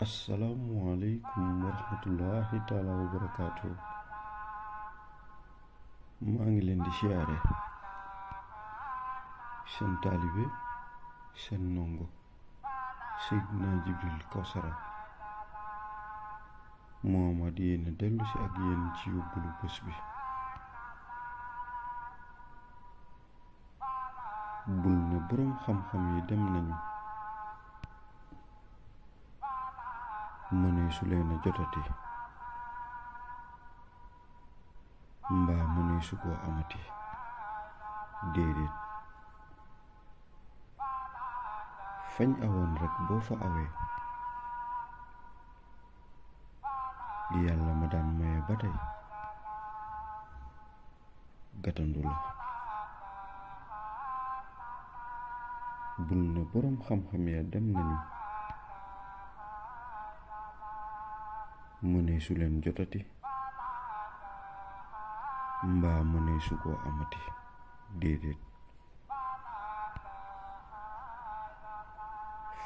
asalaamualeykum wa rahmatullahi taala wa barakaatu. maa ngi leen di siyaare seen taalibe seen ndongo Seydina Jibril Kawsara Muhammad yéena dellu si ak yéen ci yóbbalu bés bi. bul ne boroom xam-xam yi dem nañu mënee su leen a jotati mbaa mënee su koo amati déedéet fañ awoon rekk boo fa awee yàlla ma daan maye ba tey gatandu la. bul ne boroom xam-xam ya dem nañu mënee su leen jotati mbaa mënee su koo amati déedéet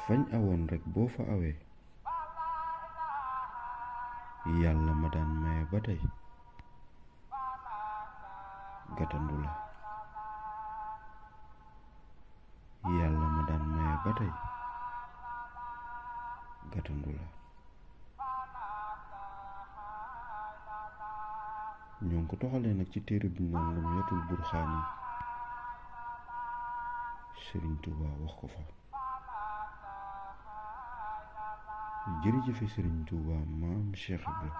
fañ awoon rekk boo fa awee yàlla ma daan maye ba tey gatandu la. yàlla ma daan maye ba tey gatandu la. ñoo ngi ko toxalee nag ci téere bi naan Lamyatul Burxaani Sëriñ Tuubaa wax ko fa. jërëjëfe Sëriñ Tuubaa maam Cheikh Ibra